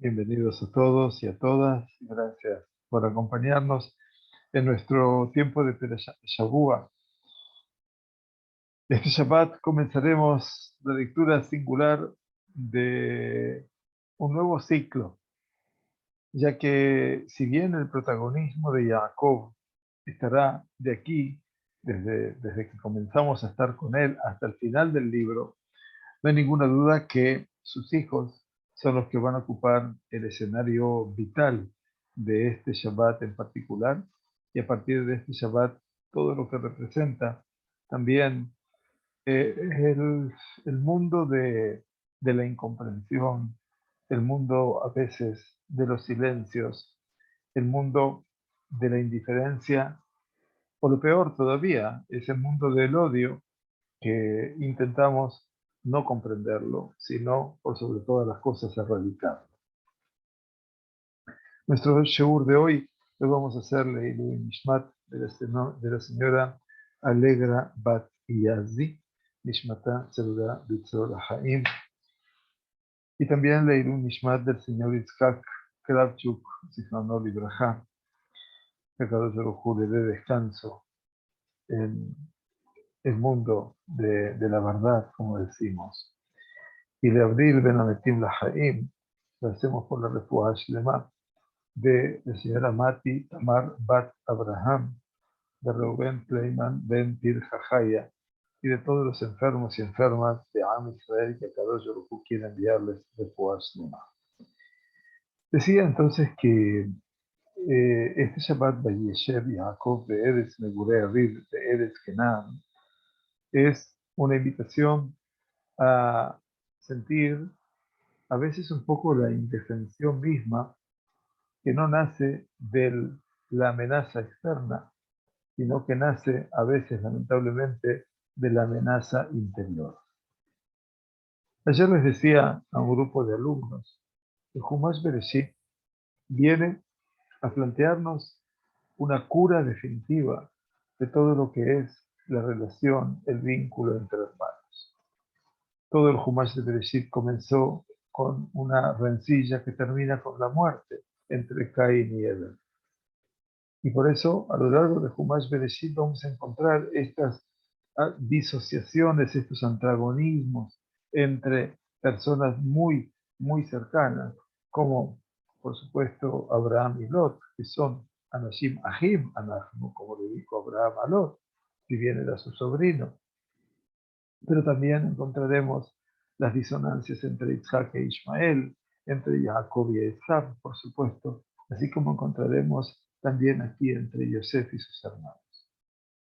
Bienvenidos a todos y a todas. Gracias por acompañarnos en nuestro tiempo de Shavua. Este Shabbat comenzaremos la lectura singular de un nuevo ciclo, ya que si bien el protagonismo de Jacob estará de aquí, desde que comenzamos a estar con él hasta el final del libro, no hay ninguna duda que sus hijos son los que van a ocupar el escenario vital de este Shabbat en particular, y a partir de este Shabbat todo lo que representa también el mundo de la incomprensión, el mundo a veces de los silencios, el mundo de la indiferencia, o lo peor todavía, es el mundo del odio que intentamos no comprenderlo, sino por sobre todas las cosas erradicarlo. Nuestro Sheur de hoy lo vamos a hacer Leilui Nishmat de la señora Alegra Bat Yazi, Nishmata Tzeruda B'Tzor Haim, y también Leilui Nishmat del señor Itzhak Kravchuk, Zichrono Libraja, que Kadosh Baruj Hu le dé descanso en el mundo de la verdad, como decimos. Y de Abril Ben Ametim Lahaim, lo hacemos por la Refuah Shlema de la señora Mati Tamar Bat Abraham, de Reuben Pleiman Ben Pir Jajaya, y de todos los enfermos y enfermas de Am Israel que Kadosh Baruj Hu quiere enviarles Refuah Shlema. Decía entonces que este Shabbat Vayeshev Yaakov de Eretz Megurei Aviv de Eretz Kenan es una invitación a sentir a veces un poco la indefensión misma, que no nace de la amenaza externa, sino que nace a veces, lamentablemente, de la amenaza interior. Ayer les decía a un grupo de alumnos que Humash Bereshit viene a plantearnos una cura definitiva de todo lo que es la relación, el vínculo entre hermanos. Todo el Humash de Bereshit comenzó con una rencilla que termina con la muerte entre Caín y Abel. Y por eso, a lo largo de Humash Bereshit vamos a encontrar estas disociaciones, estos antagonismos entre personas muy, muy cercanas, como por supuesto Abraham y Lot, que son Anashim Ahim Anachnu, como le dijo Abraham a Lot, si bien era su sobrino. Pero también encontraremos las disonancias entre Isaac e Ismael, entre Jacob y Esaú, por supuesto, así como encontraremos también aquí entre Yosef y sus hermanos.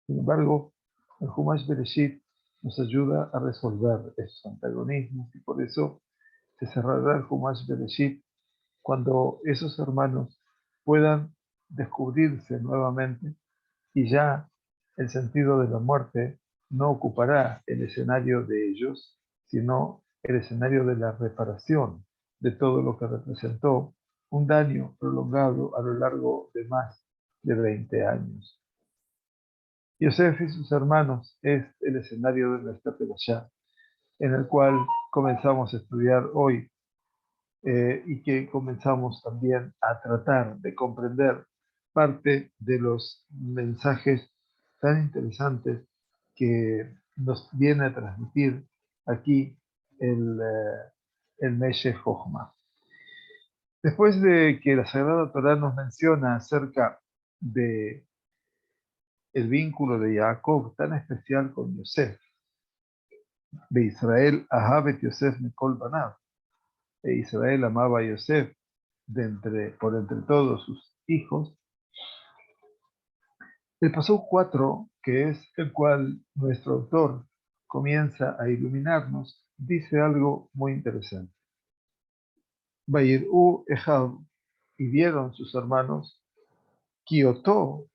Sin embargo, el Humash Bereshit nos ayuda a resolver esos antagonismos, y por eso se cerrará el Humash Bereshit cuando esos hermanos puedan descubrirse nuevamente, y ya el sentido de la muerte no ocupará el escenario de ellos, sino el escenario de la reparación de todo lo que representó un daño prolongado a lo largo de más de 20 años. Yosef y sus hermanos es el escenario de nuestra perashá, en el cual comenzamos a estudiar hoy, y que comenzamos también a tratar de comprender parte de los mensajes tan interesantes que nos viene a transmitir aquí el Meshech Chochma. Después de que la Sagrada Torá nos menciona acerca de el vínculo de Jacob tan especial con Yosef, de Israel, Ahabet Yosef Mikol Banav, e Israel amaba a Yosef por entre todos sus hijos. El pasú 4, que es el cual nuestro autor comienza a iluminarnos, dice algo muy interesante. Vayir'u Echav, y vieron sus hermanos, Kiotó,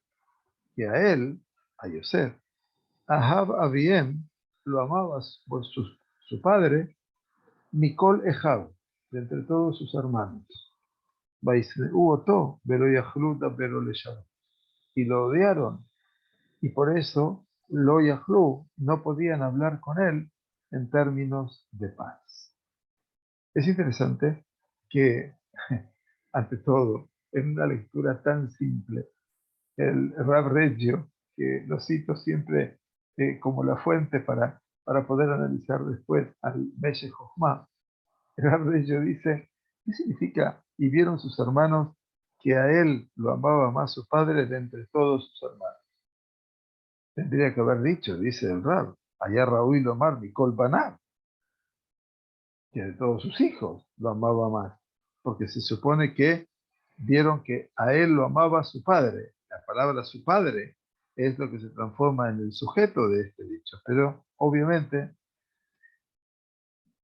que a él, a Yosef, Ahab Aviem, lo amaba por su padre, Mikol Echav, de entre todos sus hermanos. Vaisneu Oto, Velo Yachlu Daber Leshav, y lo odiaron, y por eso lo Yahlu no podían hablar con él en términos de paz. Es interesante que ante todo, en una lectura tan simple, el Rav Reggio, que lo cito siempre como la fuente para poder analizar después al Meshech Chochmah, el Rav Reggio dice, ¿qué significa? Y vieron sus hermanos que a él lo amaba más su padre de entre todos sus hermanos. Tendría que haber dicho, dice el Rav, allá Raúl Omar Nicol Banar, que de todos sus hijos lo amaba más, porque se supone que vieron que a él lo amaba su padre. La palabra su padre es lo que se transforma en el sujeto de este dicho, pero obviamente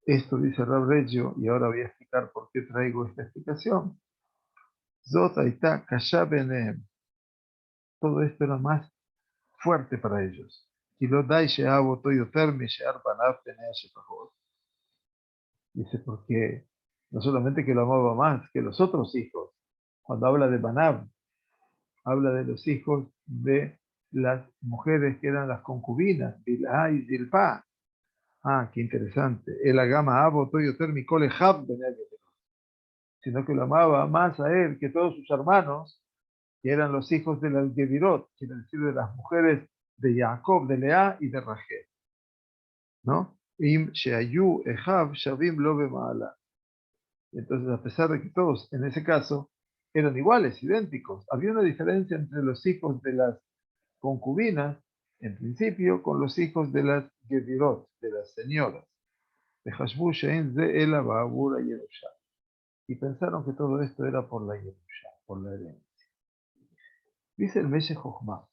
esto dice Rab Reggio, y ahora voy a explicar por qué traigo esta explicación. Zot aitá kasha benehem. Todo esto era más fuerte para ellos. Y lo dai she'av oto yoter mishe'ar banav benei shepachot. Dice, porque no solamente que lo amaba más que los otros hijos, cuando habla de Banab, habla de los hijos de las mujeres que eran las concubinas, Bilhá y Zilpá. Ah, qué interesante. El agama abo toyo termicole hab, sino que lo amaba más a él que todos sus hermanos, que eran los hijos de las Gedirot, quiere decir de las mujeres de Jacob, de Lea y de Rachel. ¿No? Im sheayu ehav shavim lo bema'ala. Entonces, a pesar de que todos, en ese caso, eran iguales, idénticos, había una diferencia entre los hijos de las concubinas, en principio, con los hijos de las Gedirot, de las señoras, de Hashbu Shein Ze Ela Ba'abura Yerusha. Y pensaron que todo esto era por la Yerusha, por la herencia. Dice el Meshech Chochmah,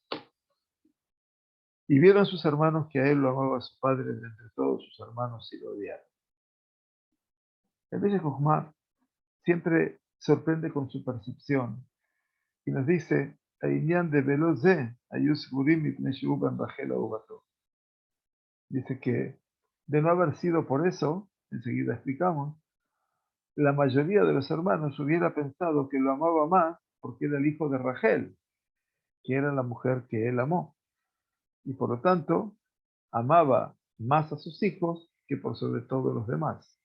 y vieron sus hermanos que a él lo amaba su padre de entre todos sus hermanos y lo odiaron. El Meshech Chochmah siempre sorprende con su percepción y nos dice, de Veloze, Ayus Burim Mipneshuban Bajela Ubato. Dice que de no haber sido por eso, enseguida explicamos, la mayoría de los hermanos hubiera pensado que lo amaba más porque era el hijo de Rachel, que era la mujer que él amó. Y por lo tanto, amaba más a sus hijos que por sobre todo los demás.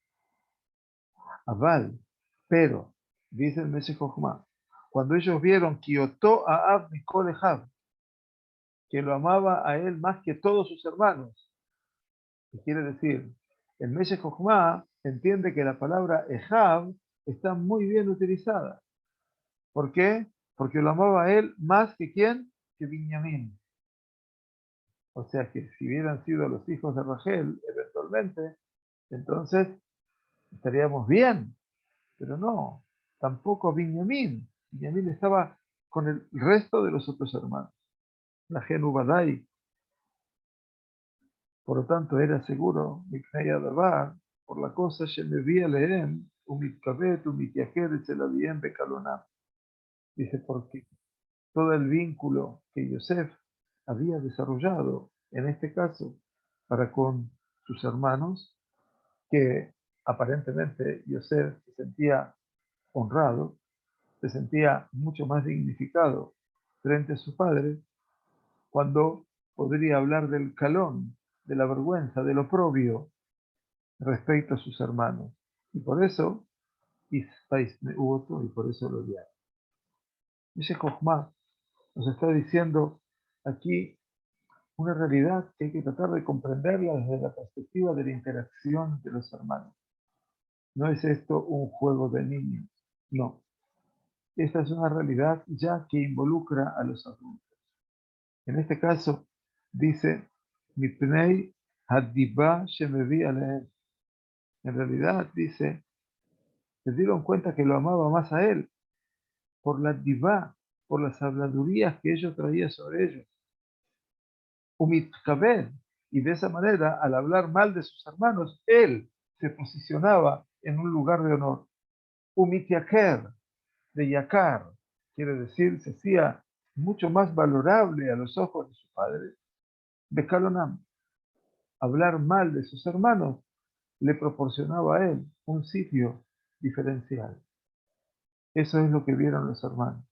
Aval, pero, dice el Meshech Chochmah, cuando ellos vieron Kioto a Ab Mikol Echad, que lo amaba a él más que todos sus hermanos, ¿qué quiere decir? El Meshech Chochmah entiende que la palabra Echad está muy bien utilizada. ¿Por qué? Porque lo amaba a él más que quién, que Binyamin. O sea que si hubieran sido los hijos de Rachel, eventualmente, entonces estaríamos bien. Pero no, tampoco Binyamin. Binyamin estaba con el resto de los otros hermanos. La Genubadai, por lo tanto, era seguro, Miknei Adabar, por la cosa, Shemevía Lehem, Umitkabet, Umitiajer, Chelaviem, Bekalonam. Dice, porque todo el vínculo que Yosef había desarrollado, en este caso, para con sus hermanos, que aparentemente Yosef se sentía honrado, se sentía mucho más dignificado frente a su padre, cuando podría hablar del calón, de la vergüenza, del oprobio respecto a sus hermanos. Y por eso, y por eso lo odiaron. Ese Jochma nos está diciendo aquí una realidad que hay que tratar de comprenderla desde la perspectiva de la interacción de los hermanos. No es esto un juego de niños, no. Esta es una realidad ya que involucra a los adultos. En este caso, dice, Mipnei Hadiba Shemevi Alehem. En realidad, dice, se dieron cuenta que lo amaba más a él, por la diva, por las habladurías que ellos traían sobre ellos. Umitkabed, y de esa manera, al hablar mal de sus hermanos, él se posicionaba en un lugar de honor. Umitiaker, de Yakar, quiere decir, se hacía mucho más valorable a los ojos de su padre. Bekalonam, hablar mal de sus hermanos le proporcionaba a él un sitio diferencial. Eso es lo que vieron los hermanos.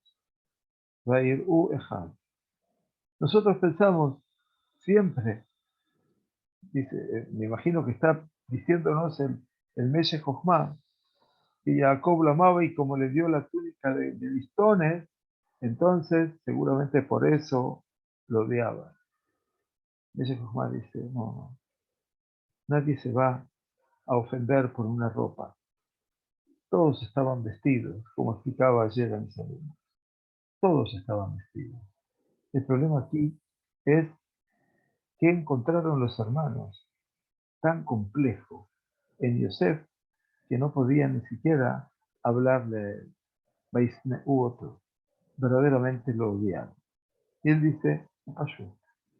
Vair u Ejad. Nosotros pensamos siempre, dice, me imagino que está diciéndonos el Meshech Chochmah, y Jacob lo amaba y como le dio la túnica de listones, entonces seguramente por eso lo odiaba. Ella dice, no, nadie se va a ofender por una ropa. Todos estaban vestidos, como explicaba ayer a mis alumnos. Todos estaban vestidos. El problema aquí es que encontraron los hermanos tan complejo en Yosef que no podían ni siquiera hablarle a él. U otro. Verdaderamente lo odiaron. Y él dice, Pashut,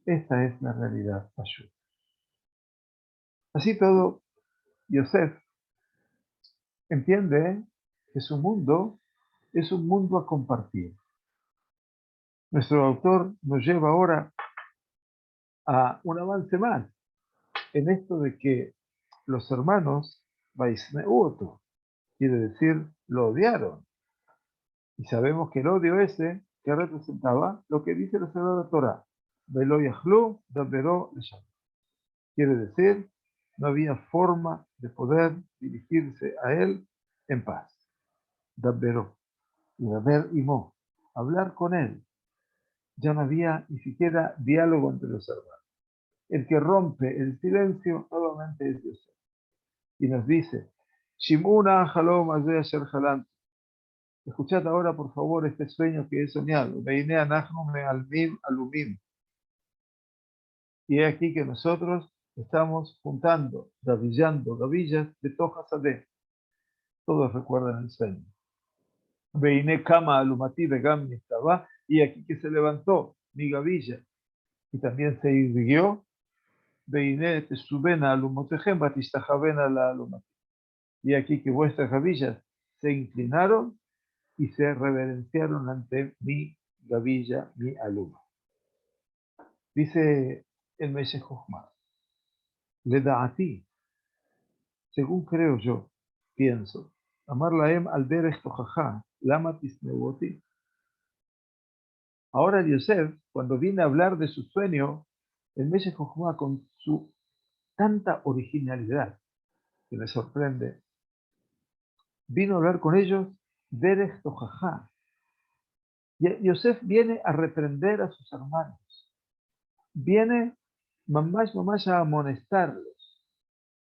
esta es la realidad, Pashut. Así todo, Yosef entiende que su mundo es un mundo a compartir. Nuestro autor nos lleva ahora a un avance más en esto de que los hermanos Vaisneuto, quiere decir, lo odiaron. Y sabemos que el odio ese que representaba lo que dice la Sagrada Torah, Velo Yahlu, Dabero Leshem. Quiere decir, no había forma de poder dirigirse a él en paz. Dabero, y Daber Imo, hablar con él. Ya no había ni siquiera diálogo entre los hermanos. El que rompe el silencio nuevamente es Dios. Y nos dice, Shimuna Halom Azeh Asher Halant. Escuchad ahora, por favor, este sueño que he soñado. Veine Anachnu me almim alumim. Y es aquí que nosotros estamos juntando, gavillas de Toja Sadeh. Todos recuerdan el sueño. Veine Kama alumati de Gam Nistaba. Y aquí que se levantó mi gavilla y también se irguió. Veine Tesubena alumotejem batishtahavena la alumati. Y aquí que vuestras gavillas se inclinaron y se reverenciaron ante mi gavilla, mi aluma. Dice el Meshech Chochmah, le da a ti, según creo yo, pienso, amar laem al derech tojaja, lama tisneuoti. Ahora Yosef, cuando viene a hablar de su sueño, el Meshech Chochmah con su tanta originalidad, que me sorprende, vino a hablar con ellos derech tojaja. Yosef viene a reprender a sus hermanos. Viene mamás a amonestarlos,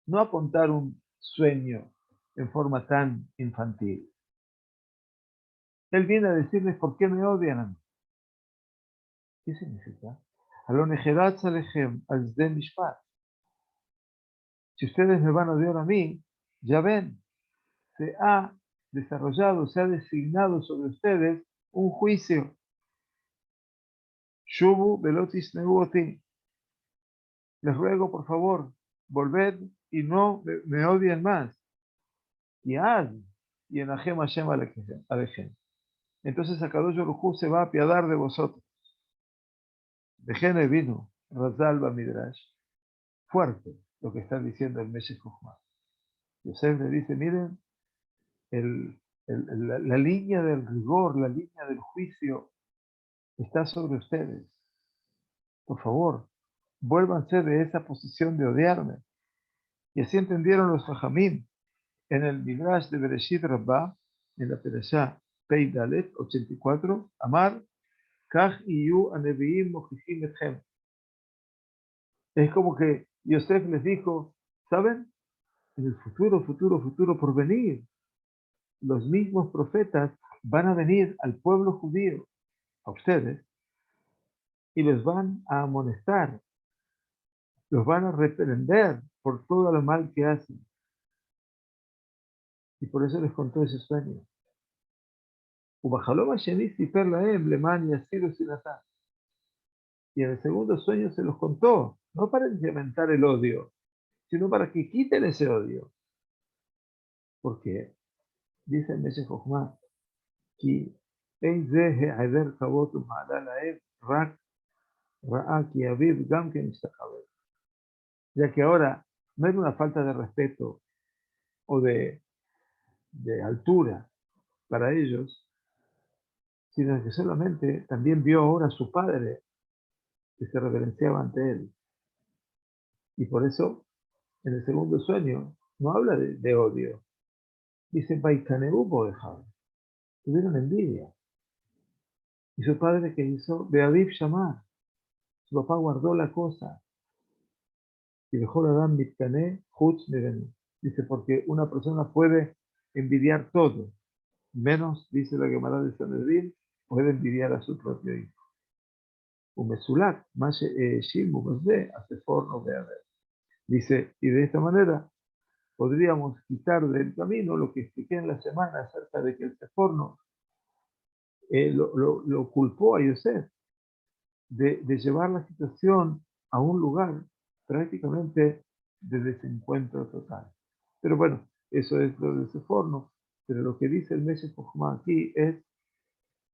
no a contar un sueño en forma tan infantil. Él viene a decirles por qué me odian a mí. ¿Qué significa? Si ustedes me van a odiar a mí, ya ven, se ha desarrollado, se ha designado sobre ustedes un juicio. Shubu velotis nebuoti. Les ruego, por favor, volved y no me odien más. Y haz, y en Ajem Hashem Alejem. Entonces Akadosh Baruj Hu se va a apiadar de vosotros. Dejene vino, Razal Midrash. Fuerte lo que está diciendo el Meshech Chochmah. Yosef le dice, miren, la línea del rigor, la línea del juicio está sobre ustedes. Por favor, vuélvanse de esa posición de odiarme. Y así entendieron los Fajamim en el Midrash de Bereshit Rabbah, en la Perashá Pei Dalet 84, Amar, Kach iyu aneviim mochishim etchem. Es como que Yosef les dijo, ¿saben? En el futuro por venir, los mismos profetas van a venir al pueblo judío, a ustedes, y les van a amonestar, los van a reprender por todo lo mal que hacen. Y por eso les contó ese sueño. Y en el segundo sueño se los contó, no para incrementar el odio, sino para que quiten ese odio. ¿Por qué? Dice el Meshech Chochmah, כי אין זה היעדר כבוד ומעלה לאב, רק ראה כי אביו גם כן השתחווה. Ya que ahora no era una falta de respeto o de altura para ellos, sino que solamente también vio ahora a su padre que se reverenciaba ante él. Y por eso, en el segundo sueño, no habla de odio, Dice, Baikaneubo dejaba. Tuvieron envidia. Y su padre, que hizo, Beaviv Shamar. Su papá guardó la cosa. Y dejó la Dan Mitkané, Hutz Nevenu. Dice, porque una persona puede envidiar todo, menos, dice la Gemara de Sanedrín, puede envidiar a su propio hijo. Umesulat, más Shilmu, Mazé, hace forno de Adel. Dice, y de esta manera podríamos quitar del camino lo que expliqué en la semana acerca de que el Seforno lo culpó a Yosef de llevar la situación a un lugar prácticamente de desencuentro total. Pero bueno, eso es lo del Seforno. Pero lo que dice el Meshech Chochmah aquí es,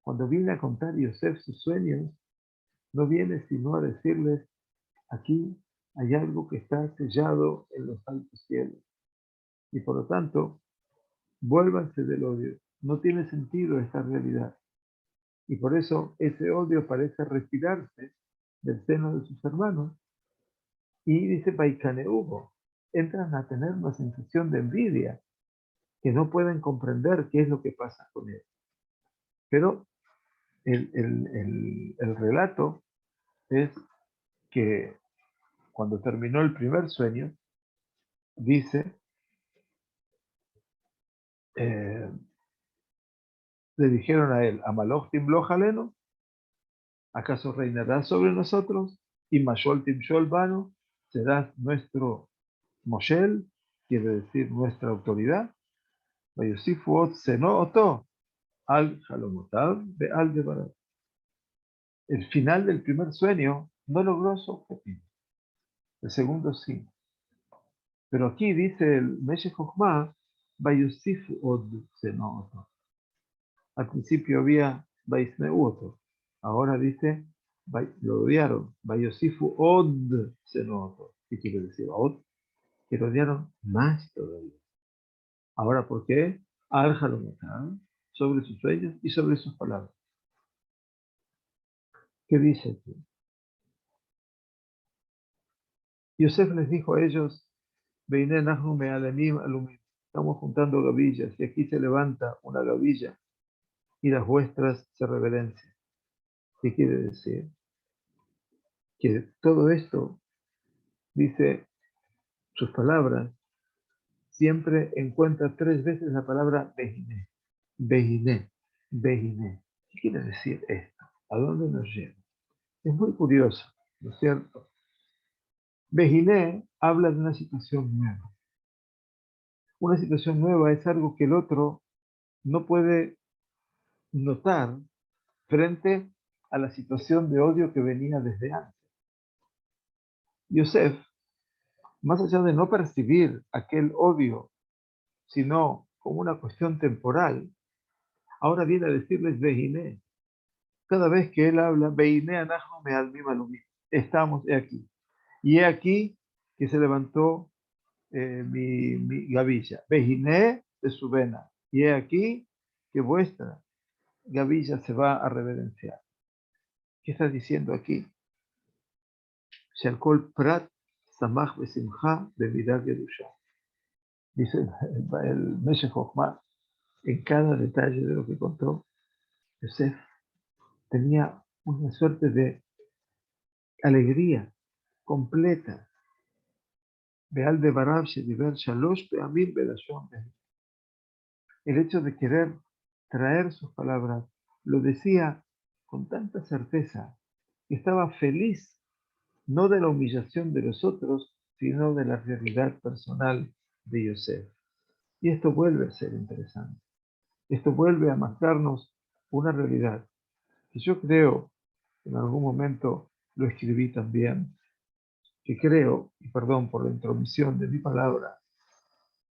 cuando viene a contar Yosef sus sueños, no viene sino a decirles, aquí hay algo que está sellado en los altos cielos. Y por lo tanto, vuélvanse del odio. No tiene sentido esta realidad. Y por eso ese odio parece retirarse del seno de sus hermanos. Y dice Hugo, entran a tener una sensación de envidia, que no pueden comprender qué es lo que pasa con él. Pero el relato es que cuando terminó el primer sueño, dice, le dijeron a él, Amaloch timloch aleno, ¿acaso reinarás sobre nosotros? Y Mashol timshol bano, serás nuestro Moshel, quiere decir nuestra autoridad. Vayosifu ot seno oto, al jalomotav de al debarat. El final del primer sueño no logró su objetivo. El segundo sí. Pero aquí dice el Meshech Chochmah, Vayosifu od seno oto. Al principio había Vaisneuoto. Ahora dice, lo odiaron. Vayosifu od senoto. ¿Qué quiere decir od? Que lo odiaron más todavía. Ahora, ¿por qué? Al-Halomotam, sobre sus sueños y sobre sus palabras. ¿Qué dice aquí? Yosef les dijo a ellos, estamos juntando gavillas y aquí se levanta una gavilla y las vuestras se reverencian. ¿Qué quiere decir? Que todo esto, dice sus palabras, siempre encuentra 3 veces la palabra Bejiné, Bejiné, Bejiné. ¿Qué quiere decir esto? ¿A dónde nos lleva? Es muy curioso, ¿no es cierto? Bejiné habla de una situación nueva. Una situación nueva es algo que el otro no puede notar frente a la situación de odio que venía desde antes. Yosef, más allá de no percibir aquel odio, sino como una cuestión temporal, ahora viene a decirles Bejiné. Cada vez que él habla, Bejiné anahu me'almim alumim. Estamos aquí. Y he aquí que se levantó mi gavilla. Bejiné de su vena. Y he aquí que vuestra gavilla se va a reverenciar. ¿Qué está diciendo aquí? Shalkol prat samach besimcha bemidat yedusha. Dice el Meshech Chochmah, en cada detalle de lo que contó, Yosef tenía una suerte de alegría completa. Beal de Barab Shediber Shalosh Peamim Belashon. El hecho de querer traer sus palabras lo decía con tanta certeza que estaba feliz no de la humillación de los otros, sino de la realidad personal de Yosef. Y esto vuelve a ser interesante. Esto vuelve a mostrarnos una realidad que yo creo, en algún momento lo escribí también, que creo, y perdón por la intromisión de mi palabra,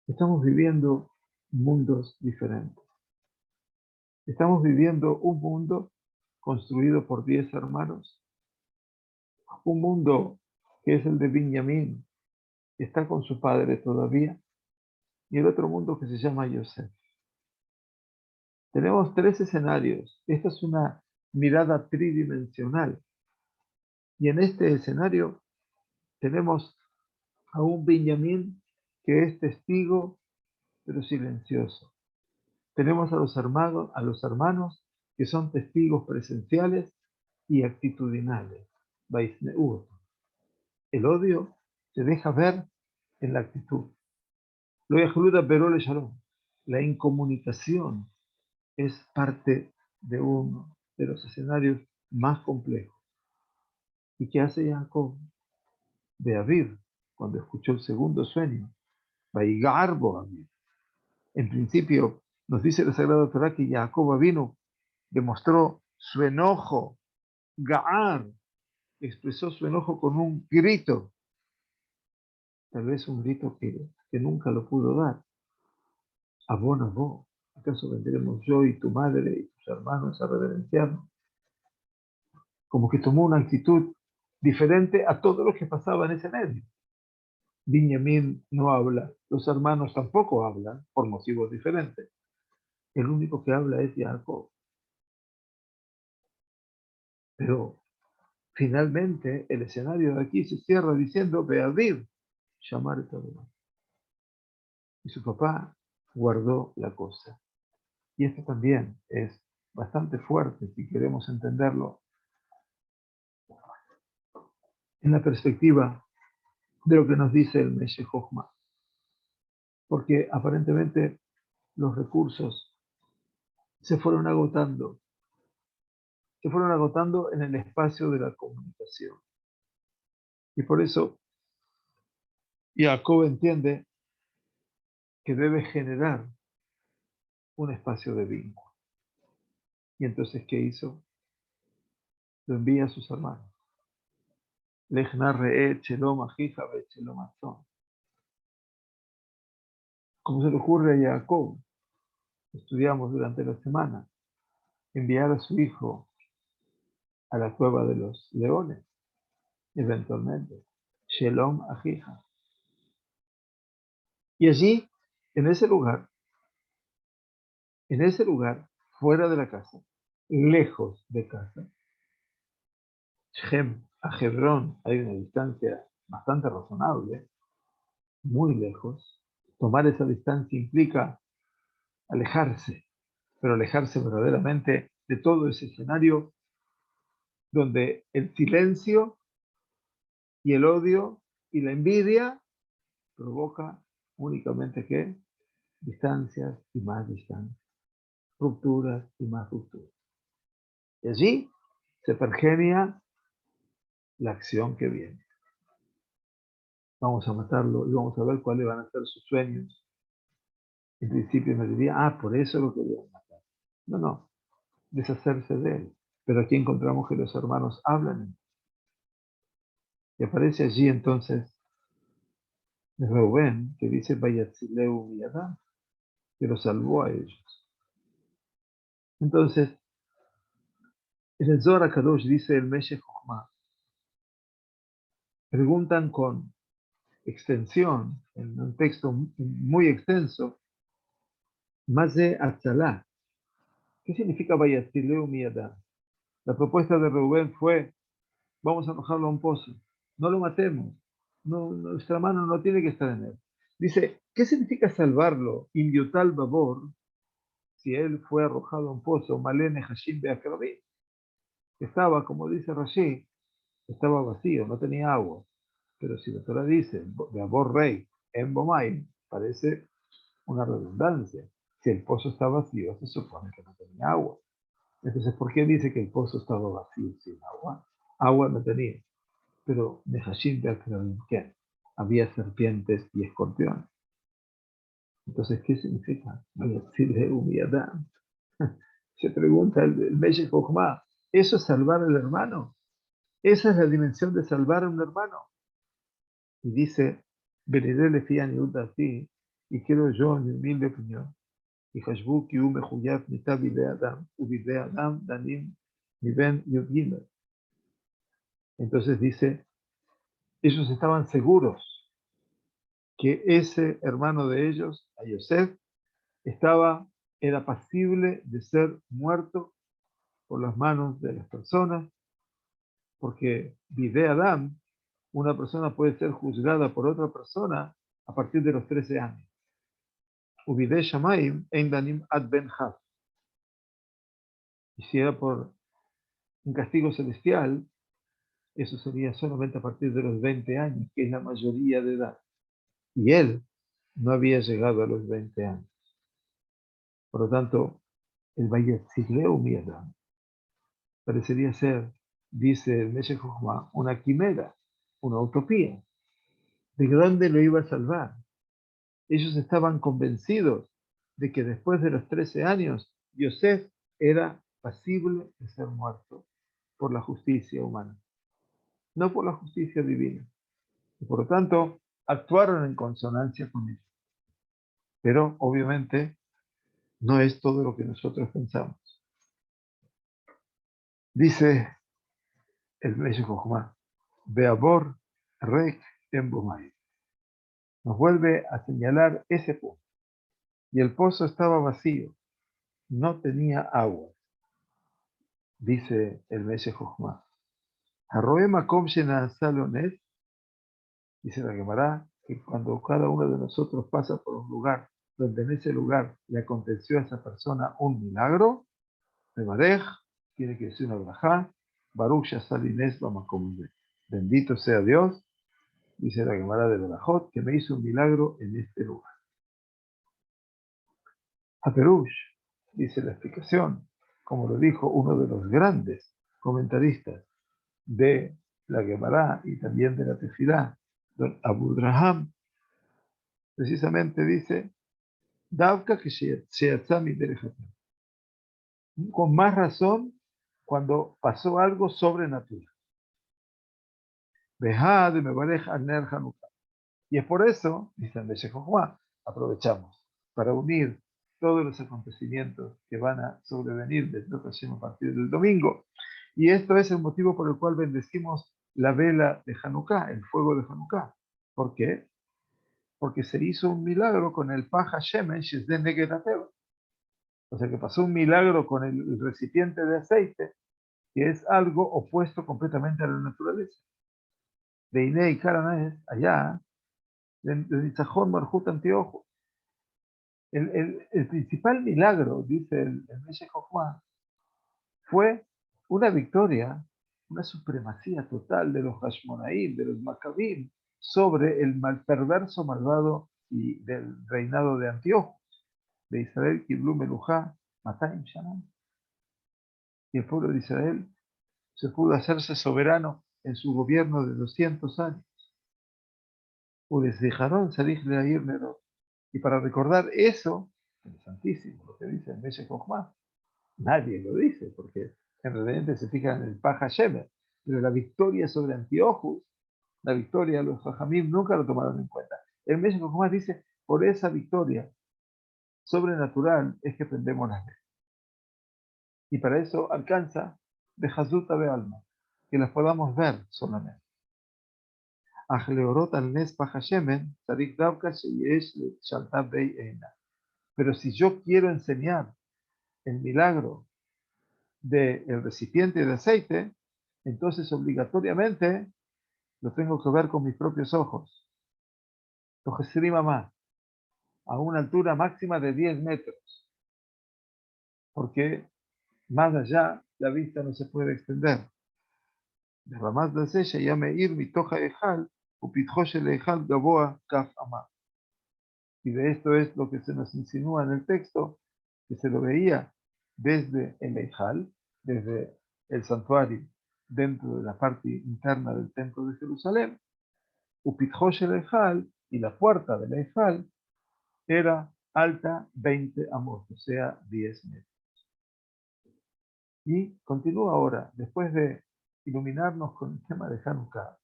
estamos viviendo mundos diferentes. Estamos viviendo un mundo construido por 10 hermanos, un mundo que es el de Benjamín, que está con su padre todavía, y el otro mundo que se llama Yosef. Tenemos 3 escenarios. Esta es una mirada tridimensional. Y en este escenario tenemos a un Benjamín que es testigo pero silencioso. Tenemos a los hermanos que son testigos presenciales y actitudinales. El odio se deja ver en la actitud. La incomunicación es parte de uno de los escenarios más complejos. ¿Y qué hace Jacob? De Aviv, cuando escuchó el segundo sueño, Vaigarbo Aviv. En principio, nos dice la Sagrada Torá que Jacob vino, demostró su enojo, Gaar, expresó su enojo con un grito, tal vez un grito que nunca lo pudo dar. Abón, Abó, ¿acaso vendremos yo y tu madre y tus hermanos a reverenciarnos? Como que tomó una actitud diferente a todo lo que pasaba en ese medio. Binyamin no habla, los hermanos tampoco hablan, por motivos diferentes. El único que habla es Jacob. Pero finalmente el escenario de aquí se cierra diciendo Beaviv, llamar a todo. Y su papá guardó la cosa. Y esto también es bastante fuerte si queremos entenderlo en la perspectiva de lo que nos dice el Meshech Jochma. Porque aparentemente los recursos se fueron agotando en el espacio de la comunicación. Y por eso Jacob entiende que debe generar un espacio de vínculo. Y entonces, ¿qué hizo? Lo envía a sus hermanos. Como se le ocurre a Jacob, estudiamos durante la semana, enviar a su hijo a la cueva de los leones, eventualmente. Shalom Ajija. Y allí, en ese lugar, fuera de la casa, lejos de casa, Shem a Hebrón hay una distancia bastante razonable, muy lejos. Tomar esa distancia implica alejarse, pero alejarse verdaderamente de todo ese escenario donde el silencio y el odio y la envidia provoca únicamente ¿qué? Distancias y más distancias, rupturas y más rupturas. Y allí se pergenia la acción que viene. Vamos a matarlo y vamos a ver cuáles van a ser sus sueños. En principio me diría, por eso lo querían matar. No, deshacerse de él. Pero aquí encontramos que los hermanos hablan. Y aparece allí entonces Reuben, que dice, Vayatzileu Miyadam, que lo salvó a ellos. Entonces, en el Zohar HaKadosh dice el Meshech Jochma, preguntan con extensión, en un texto muy extenso, más de Atzalá. ¿Qué significa Vayatzileu Miyadam? La propuesta de Reuben fue, vamos a arrojarlo a un pozo, no lo matemos, nuestra mano no tiene que estar en él. Dice, ¿qué significa salvarlo? Indiotal Babor, si él fue arrojado a un pozo, Malene Hashim Beakrabim, estaba, como dice Rashi, estaba vacío, no tenía agua. Pero si la Torah dice, Beabor Rey, en Bomay, parece una redundancia. Si el pozo está vacío, se supone que no tenía agua. Entonces, ¿por qué dice que el pozo estaba vacío sin agua? Agua no tenía. Pero de Hashim Beakrabim, ¿qué? Había serpientes y escorpiones. Entonces, ¿qué significa? Se pregunta el Meshech Jochma, ¿eso es salvar al hermano? Esa es la dimensión de salvar a un hermano. Y dice, Benedele Fian Yudati, y quiero yo, en mi humilde opinión, y Hashbu Kiu Mejuyat Mita Bide Adam, Ubide Adam Danim Miben Yudgimel. Entonces dice, ellos estaban seguros que ese hermano de ellos, a Yosef, era pasible de ser muerto por las manos de las personas, porque Bide Adam, una persona puede ser juzgada por otra persona a partir de los 13 años. Ubide Shamaim Ein Danim Ad Ben Haf. Y si era por un castigo celestial, eso sería solamente a partir de los 20 años, que es la mayoría de edad. Y él no había llegado a los 20 años. Por lo tanto, el Vayetzileu Miadam parecería ser, dice el Meshech Chochmah, una quimera, una utopía. ¿De dónde lo iba a salvar? Ellos estaban convencidos de que después de los 13 años, Yosef era pasible de ser muerto por la justicia humana, no por la justicia divina. Y por lo tanto, actuaron en consonancia con ellos. Pero obviamente no es todo lo que nosotros pensamos. Dice el Meshech Chochmah, Beabor Rek Embomay. Nos vuelve a señalar ese pozo. Y el pozo estaba vacío, no tenía agua. Dice el Meshech Chochmah. Haroe Makom Shena'asa Lo Nes, dice la Gemara, que cuando cada uno de nosotros pasa por un lugar donde en ese lugar le aconteció a esa persona un milagro, Mevarej, tiene que decir una brajá, Baruch Shasal Ines Bamakom Ze. Bendito sea Dios, dice la Gemara de Berajot, que me hizo un milagro en este lugar. Haperush, dice la explicación, como lo dijo uno de los grandes comentaristas de la Gemara y también de la Tefilá, don Abu Draham, precisamente dice, Davka que Sheatzami Derechatem. Con más razón cuando pasó algo sobrenatural. Behad me Mevarech al Ner Hanukkah. Y es por eso, dice el Meshech Chochmah, aprovechamos para unir todos los acontecimientos que van a sobrevenir desde a partir del domingo. Y esto es el motivo por el cual bendecimos la vela de Hanukkah, el fuego de Hanukkah. ¿Por qué? Porque se hizo un milagro con el paja Shemesh de Negedateo. O sea que pasó un milagro con el recipiente de aceite, que es algo opuesto completamente a la naturaleza. De Inei Karanaes, allá, de Nitzajón Marjut Antiojo. El principal milagro, dice el Meshech Chochmah, fue una victoria, una supremacía total de los Hashmonaim, de los Maccabim, sobre el perverso malvado y del reinado de Antíoco, de Israel, Kiblu Melujá, Matayim Shanam. Y el pueblo de Israel se pudo hacerse soberano en su gobierno de 200 años. Y para recordar eso, interesantísimo lo que dice el Meshech Chochmah, nadie lo dice, porque en realidad se fijan en el Paja Shemer, pero la victoria sobre Antiochus, la victoria de los Jajamim nunca lo tomaron en cuenta. El Meshech Chochmah dice, por esa victoria sobrenatural es que aprendemos las leyes. Y para eso alcanza de Hazuta de alma, que las podamos ver solamente. Pero si yo quiero enseñar el milagro del recipiente de aceite, entonces obligatoriamente lo tengo que ver con mis propios ojos. Mamá, a una altura máxima de 10 metros, porque más allá la vista no se puede extender. De Ramaz de Sella ya me ir mi toja ejal, upitjoshe ejal gaboa kaf amá. Y de esto es lo que se nos insinúa en el texto, que se lo veía desde el ejal, desde el santuario, dentro de la parte interna del templo de Jerusalén, upitjoshe ejal, y la puerta del ejal era alta 20 amos, o sea, 10 metros. Y continúa ahora, después de iluminarnos con el tema de Hanukkah.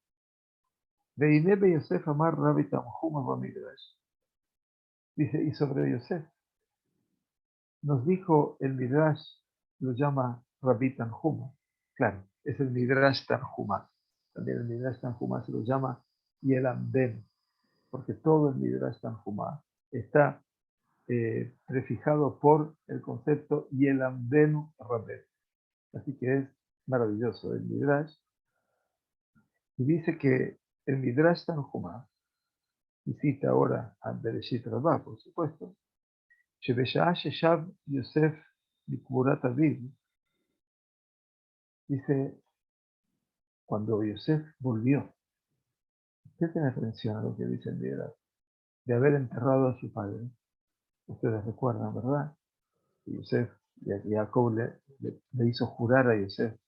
Veinebe Yosef Amar Rabbi Tanhuma Bamidrash. Dice, y sobre Yosef, nos dijo el Midrash, lo llama Rabbi Tanhuma. Claro, es el Midrash Tanhuma. También el Midrash Tanhuma se lo llama Yelamden, porque todo el Midrash Tanhuma está prefijado por el concepto Yelamdenu Rabben. Así que es maravilloso el Midrash. Y dice que el Midrash Tanhuma, y cita ahora a Bereshit Rabbah, por supuesto, שבשעה ששב יוסף לקבורת אביו, dice, cuando Yosef volvió, presten atención a lo que dice el Midrash, de haber enterrado a su padre. Ustedes recuerdan, ¿verdad? Y Yosef, Jacob le hizo jurar a Yosef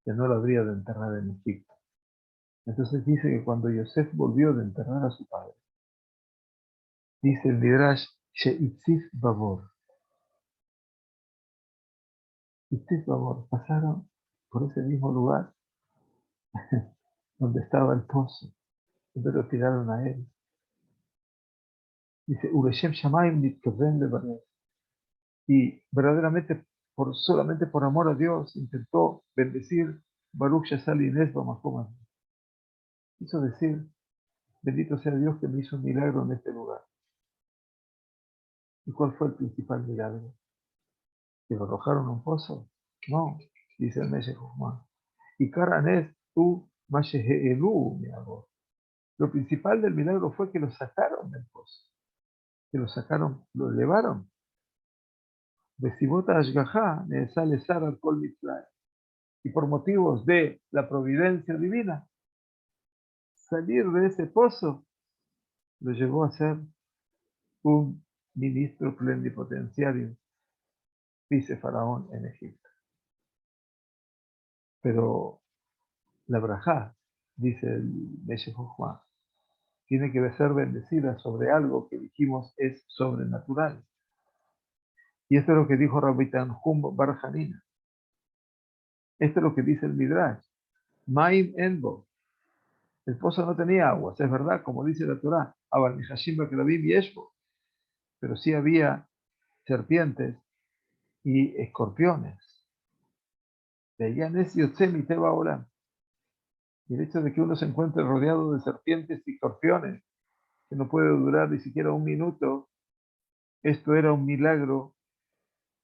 que no lo habría de enterrar en Egipto. Entonces dice que cuando Yosef volvió de enterrar a su padre, dice el Midrash, Sheitzif Babor. Itzif Babor, pasaron por ese mismo lugar donde estaba el pozo, donde lo tiraron a él. Dice, Ureshem Shamayim Nitkaven Lebaret. Y verdaderamente, solamente por amor a Dios, intentó bendecir Baruch Shasal Inés Bamakom. Quiso decir, bendito sea Dios que me hizo un milagro en este lugar. ¿Y cuál fue el principal milagro? ¿Que lo arrojaron a un pozo? No, dice el Meshech Jochma. Y Karanes, tú, Masheheelu, mi amor. Lo principal del milagro fue que lo sacaron del pozo. Que lo sacaron, lo elevaron. Vesibota Ashgaha, sale Sara al Kol Mitzray. Y por motivos de la providencia divina, salir de ese pozo lo llevó a ser un ministro plenipotenciario, vice faraón en Egipto. Pero la brajá, dice el Meshech Jochma, tiene que ser bendecida sobre algo que dijimos es sobrenatural. Y esto es lo que dijo Rabbi Tanhum Bar Hanina. Esto es lo que dice el Midrash. Maim enbo. El pozo no tenía aguas, es verdad, como dice la Torá. Pero sí había serpientes y escorpiones. Y el hecho de que uno se encuentre rodeado de serpientes y escorpiones, que no puede durar ni siquiera un minuto, esto era un milagro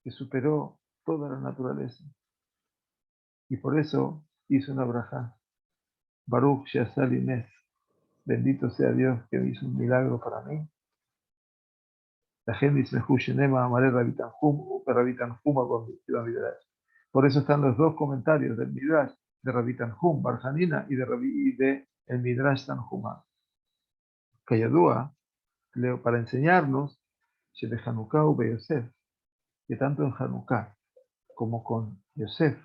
que superó toda la naturaleza. Y por eso hizo una braja. Baruch Sheasal Inés. Bendito sea Dios que hizo un milagro para mí. La gente dice, por eso están los dos comentarios del Midrash de Rabbi Tanhum Bar Hanina y de el Midrash Tanhumá. Kayadúa, para enseñarnos que de Hanukkah u Yosef, que tanto en Hanukkah como con Yosef,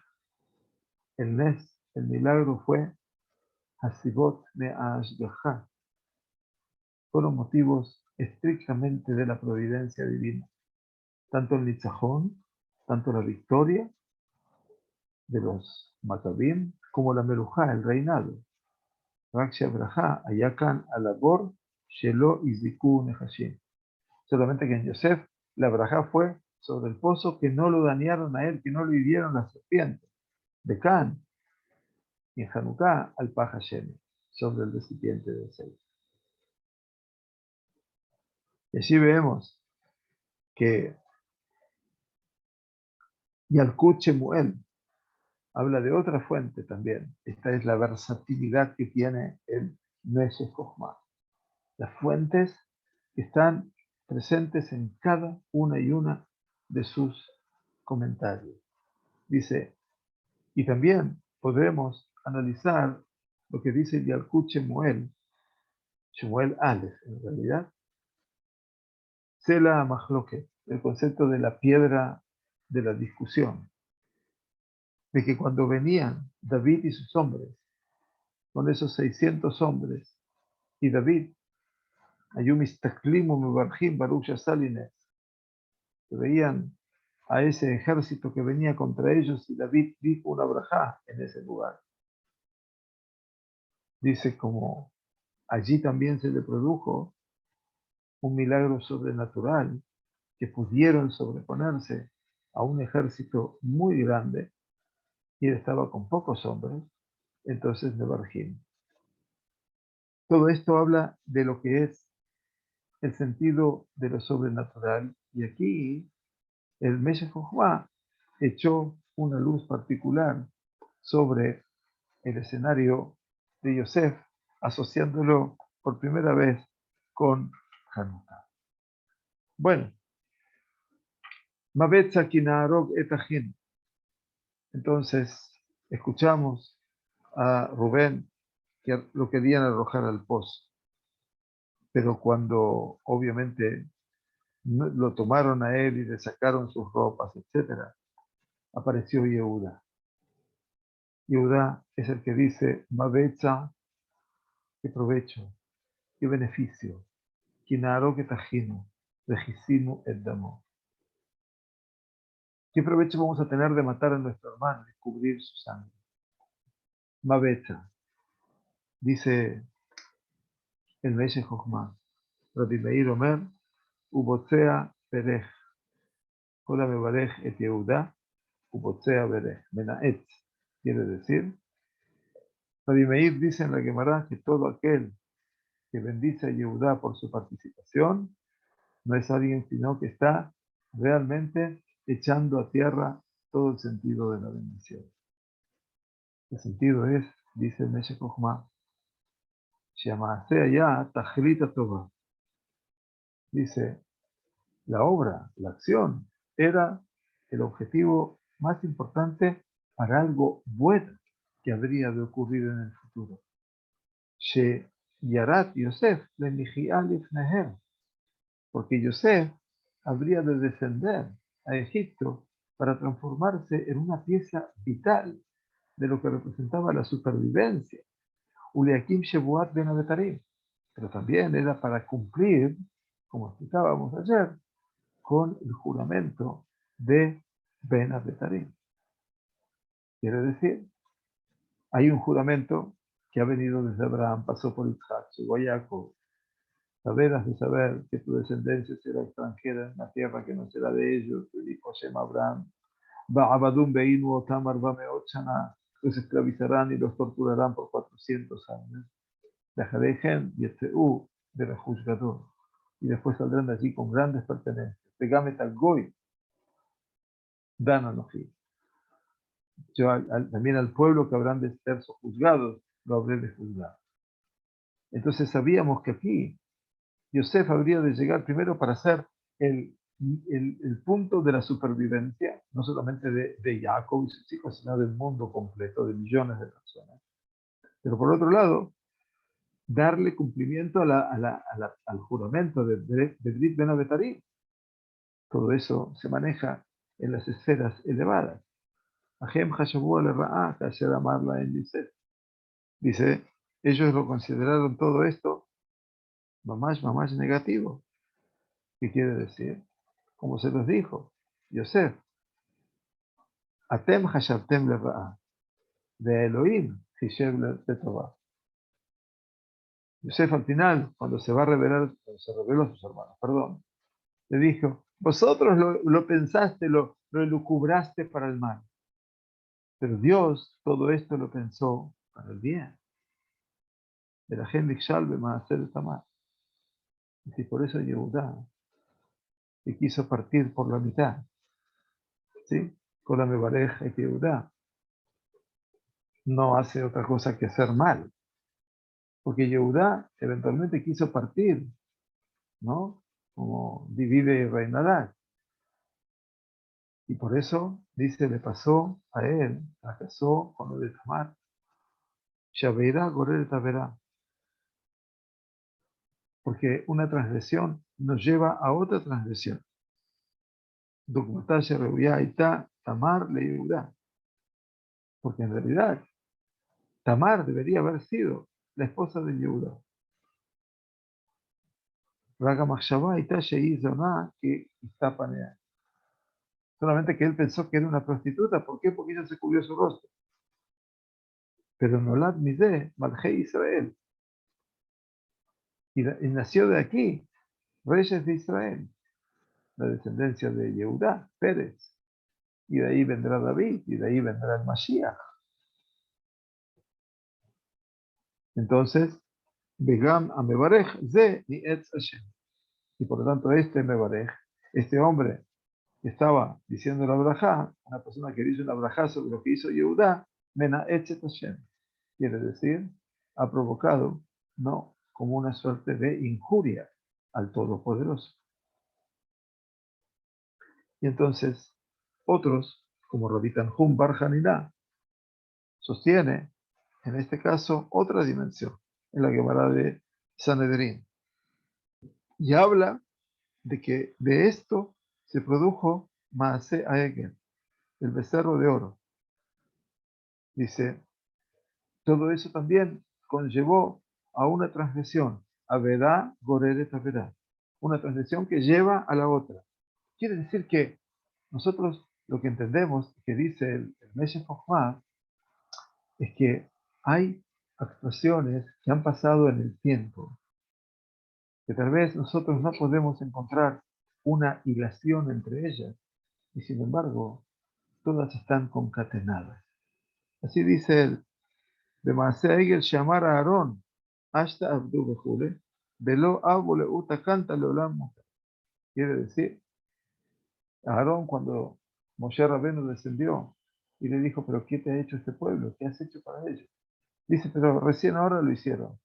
el milagro fue Hasibot Me'ashgaha, fueron motivos estrictamente de la providencia divina. Tanto el Nitzajón, tanto la victoria de los Maccabim, como la Melujá, el reinado. Raksha Braja, Ayakan, Alabor, Shelo Izdiku Nehashim. Solamente que en Yosef, la Braja fue sobre el pozo, que no lo dañaron a él, que no lo hirieron las serpientes. De Can, y en Hanukkah, al Pajashem, sobre el recipiente de aceite. Y allí vemos que Yalkut Shemuel habla de otra fuente también. Esta es la versatilidad que tiene el Meshech Jochma. Las fuentes que están presentes en cada una y una de sus comentarios. Dice, y también podremos analizar lo que dice Yalkut Shemuel, Shemuel Aleph, en realidad, Sela Mahloket, el concepto de la piedra de la discusión, de que cuando venían David y sus hombres, con esos 600 hombres, y David, Ayumis Taklimu Mebarjim Baruch Yasalines, que veían a ese ejército que venía contra ellos, y David dijo una brajá en ese lugar. Dice como allí también se le produjo un milagro sobrenatural, que pudieron sobreponerse a un ejército muy grande, y él estaba con pocos hombres, entonces Nebarjim. Todo esto habla de lo que es el sentido de lo sobrenatural, y aquí el Meshech Jochma echó una luz particular sobre el escenario de Yosef, asociándolo por primera vez con Hanukkah. Bueno, Mabetza kinarog etahim. Entonces, escuchamos a Rubén que lo querían arrojar al pozo. Pero cuando obviamente lo tomaron a él y le sacaron sus ropas, etc., apareció Yehuda. Yehuda es el que dice, Mabetza, qué provecho, qué beneficio, kinaro que tajino, rejisimu et damo. ¿Qué provecho vamos a tener de matar a nuestro hermano y cubrir su sangre? Mabetza, dice el Meshech Chochmah, Rabbi Meir Omer, Ubotzea Perej, Kola Mebarej et Yehuda, Ubotzea Berej, Menaetz, quiere decir, Rabbi Meir dice en la Gemara que todo aquel que bendice a Yehudá por su participación no es alguien sino que está realmente echando a tierra todo el sentido de la bendición. El sentido es, dice el Meshech Chochmah, Shema'aseh allá tajlita tova. Dice, la obra, la acción, era el objetivo más importante para algo bueno que habría de ocurrir en el futuro. She Yarat Yosef le Neher, porque Yosef habría de descender a Egipto para transformarse en una pieza vital de lo que representaba la supervivencia. Uliakim Shebuat Ben Abetarim, pero también era para cumplir, como explicábamos ayer, con el juramento de Ben Abetarim. Quiere decir, hay un juramento que ha venido desde Abraham, pasó por Isaac, llegó a Jacob. Saberás de saber que tu descendencia será extranjera en una tierra que no será de ellos, le dijo Shem a Abraham. Ba'abadum beinu otam arba meot shana, los esclavizarán y los torturarán por 400 años. Dejadejen yetzeu de la juzgador. Y después saldrán de allí con grandes pertenencias. Pegame tal goy, dan anoji. Yo también al pueblo que habrán de ser juzgados, lo habré de juzgar. Entonces sabíamos que aquí Yosef habría de llegar primero para ser el punto de la supervivencia, no solamente de Jacob y sus hijos, sino del mundo completo, de millones de personas. Pero por otro lado, darle cumplimiento al juramento de Brit Ben Abetarim. Todo eso se maneja en las esferas elevadas. Ahem Hashabu al Ra'a, Kasher Amarla en Yosef. Dice, ellos lo consideraron todo esto mamás negativo. ¿Qué quiere decir? Como se los dijo, Yosef, Atem Hashabtem Lera'a, de Elohim, Hishev Letová. Yosef al final, cuando se reveló a sus hermanos, perdón, le dijo, vosotros lo pensaste, lo elucubraste para el mal, pero Dios todo esto lo pensó para el bien. De la gente Shalbe Maaser Tamar. Y por eso Yehudá, que quiso partir por la mitad, ¿sí? Con la Mebarej et Yehudá, no hace otra cosa que hacer mal. Porque Yehudá eventualmente quiso partir, ¿no? Como divide y reinará. Y por eso, dice, le pasó a él, fracasó con lo de Tamar. Shabeirá, Gorel Taberá. Porque una transgresión nos lleva a otra transgresión. Documentarse Reuyá y Tamar le Yehudá. Porque en realidad, Tamar debería haber sido la esposa de Yehudá. Raga Machshavá y Sheizona que está paneada. Solamente que él pensó que era una prostituta. ¿Por qué? Porque ella se cubrió su rostro. Pero Nolad Mideh, Malhei Israel. Y nació de aquí, reyes de Israel, la descendencia de Yehudá, Pérez. Y de ahí vendrá David, y de ahí vendrá el Mashiach. Entonces, Begam a Mebarej, Ze ni Etz Hashem. Y por lo tanto, este Mebarej, este hombre que estaba diciendo la brajá, una persona que dice una brajá sobre lo que hizo Yehudá, Mena Etz Hashem. Quiere decir, ha provocado, no como una suerte de injuria al Todopoderoso. Y entonces otros, como Rabbi Tanhum Bar Hanina, sostiene, en este caso, otra dimensión, en la Gemara de Sanedrín. Y habla de que de esto se produjo Maase Aegel, el becerro de oro. Dice, todo eso también conllevó a una transgresión, Avedá Goreret Avedá, una transgresión que lleva a la otra. Quiere decir que nosotros lo que entendemos, que dice el Meshech Chochmah, es que hay actuaciones que han pasado en el tiempo, que tal vez nosotros no podemos encontrar una hilación entre ellas, y sin embargo, todas están concatenadas. Así dice él, de Maaseh llamar a Aarón, hasta Abdu Bejule, velo Abule Uta canta Leolam. Quiere decir, Aarón cuando Moshe Rabenu descendió y le dijo, pero ¿qué te ha hecho este pueblo? ¿Qué has hecho para ellos? Dice, pero recién ahora lo hicieron.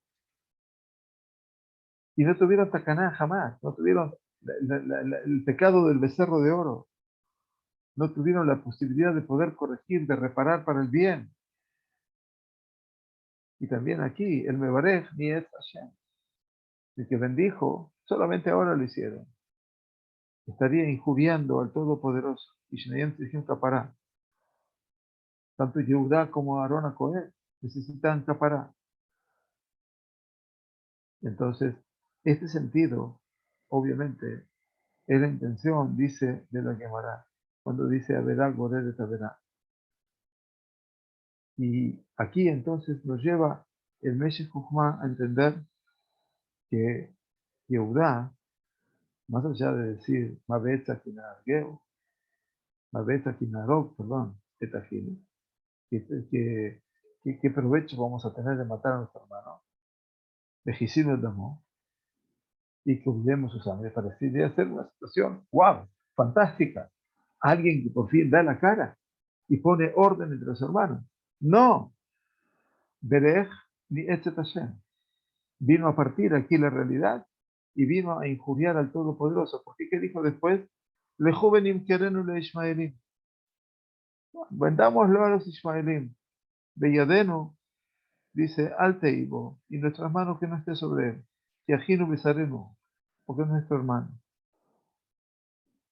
Y no tuvieron tacaná jamás, no tuvieron el pecado del becerro de oro, no tuvieron la posibilidad de poder corregir, de reparar para el bien. Y también aquí, el Mebarej ni es Hashem, el que bendijo, solamente ahora lo hicieron. Estaría injuriando al Todopoderoso. Y Shnayem Tzrichim Kapará. Tanto Yehudá como Aarón a Cohen necesitan Kapará. Entonces, este sentido, obviamente, es la intención, dice, de la Gemara, cuando dice Averá, Goré de Taverá. Y aquí entonces nos lleva el Meshech Chochmah a entender que Yehudá, más allá de decir Mabetza Kinargeu, Mabetza Kinarok, perdón, Etafine, ¿qué provecho vamos a tener de matar a nuestro hermano? Vejicino el Damo, y que olvidemos su sangre. Parecería ser una situación, wow, fantástica. Alguien que por fin da la cara y pone orden entre los hermanos. No, Berech ni Etzet Hashem. Vino a partir aquí la realidad y vino a injuriar al Todopoderoso. Porque ¿qué dijo después? Le jovenim querenu le Ismaelim. Vendámoslo a los Ismaelim. Belladeno dice al teibo y nuestras manos que no esté sobre él. Y ajino besareno, porque es nuestro hermano.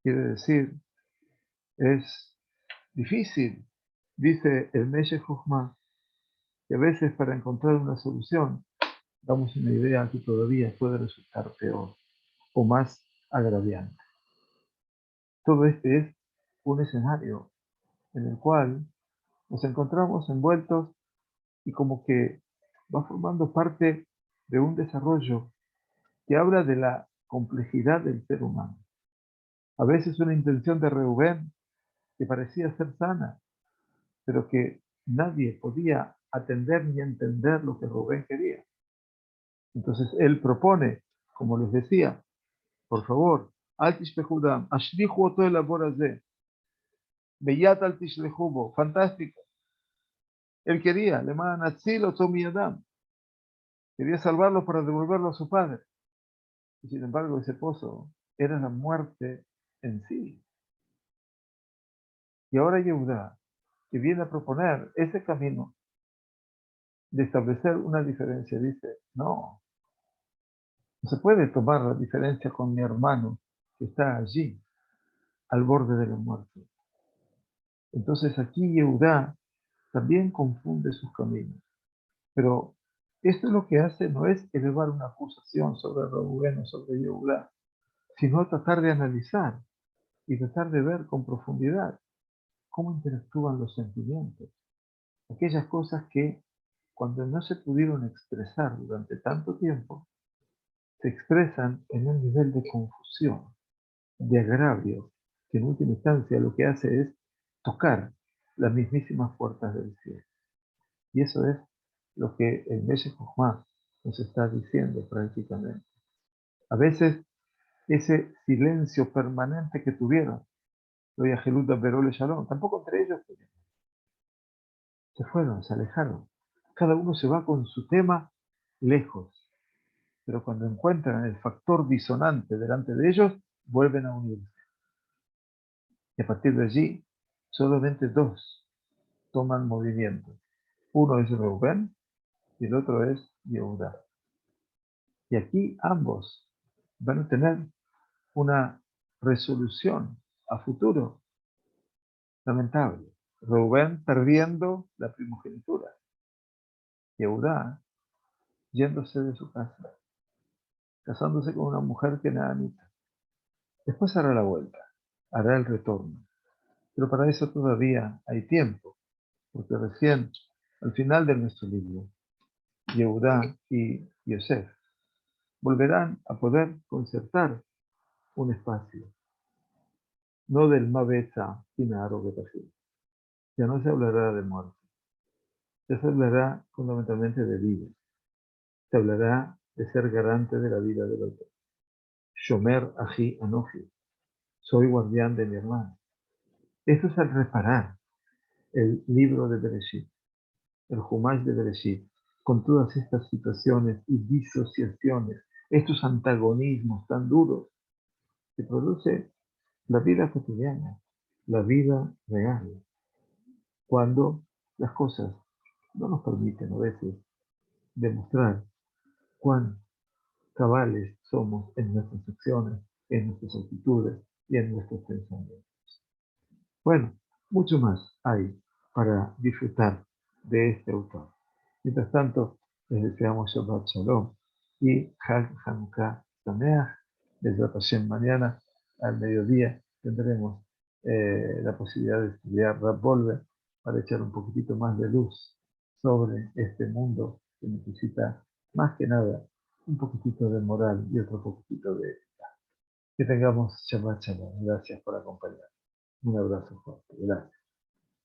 Quiere decir, es difícil, dice el Meshech Chochmah, que a veces para encontrar una solución damos una idea que todavía puede resultar peor o más agraviante. Todo este es un escenario en el cual nos encontramos envueltos y como que va formando parte de un desarrollo que habla de la complejidad del ser humano. A veces una intención de Reubén que parecía ser sana, pero que nadie podía atender ni entender lo que Rubén quería. Entonces él propone, como les decía, por favor, al tishpehudam, ashlichu oto el aborazé, beyat al tishlehubo, fantástico. Él quería, le mandan atzil oto miyadam, quería salvarlo para devolverlo a su padre. Y sin embargo, ese pozo era la muerte en sí. Y ahora Yehudá, que viene a proponer ese camino de establecer una diferencia, dice, no se puede tomar la diferencia con mi hermano que está allí, al borde de la muerte. Entonces aquí Yehudá también confunde sus caminos. Pero esto lo que hace no es elevar una acusación sobre Reuben o sobre Yehudá, sino tratar de analizar y tratar de ver con profundidad cómo interactúan los sentimientos. Aquellas cosas que, cuando no se pudieron expresar durante tanto tiempo, se expresan en un nivel de confusión, de agravio, que en última instancia lo que hace es tocar las mismísimas puertas del cielo. Y eso es lo que el Meshech Chochmah nos está diciendo prácticamente. A veces ese silencio permanente que tuvieron, lo de Jeluda Berole Shalom, tampoco entre ellos se fueron, se alejaron. Cada uno se va con su tema lejos, pero cuando encuentran el factor disonante delante de ellos, vuelven a unirse. Y a partir de allí, solamente dos toman movimiento. Uno es Rubén y el otro es Yehudá. Y aquí ambos van a tener una resolución a futuro lamentable. Rubén perdiendo la primogenitura. Yehudá yéndose de su casa, casándose con una mujer kenanita. Después hará la vuelta, hará el retorno. Pero para eso todavía hay tiempo, porque recién, al final de nuestro libro, Yehudá y Yosef volverán a poder concertar un espacio, no del Mabeza Kinaro Betafil. Ya no se hablará de muerte, ya se hablará fundamentalmente de vida. Se hablará de ser garante de la vida del otro. Shomer Aji Anoji, soy guardián de mi hermano. Esto es al reparar el libro de Bereshit, el Humash de Bereshit, con todas estas situaciones y disociaciones, estos antagonismos tan duros que produce la vida cotidiana, la vida real, cuando las cosas no nos permiten a veces demostrar cuán cabales somos en nuestras acciones, en nuestras actitudes y en nuestros pensamientos. Bueno, mucho más hay para disfrutar de este autor. Mientras tanto, les deseamos Shabbat Shalom y Hag Hanukkah Sameach. Besat Hashem, mañana al mediodía tendremos la posibilidad de estudiar Rab Volver para echar un poquitito más de luz sobre este mundo que necesita más que nada un poquitito de moral y otro poquitito de ética. Que tengamos Shabbat Shalom. Gracias por acompañarnos. Un abrazo fuerte. Gracias.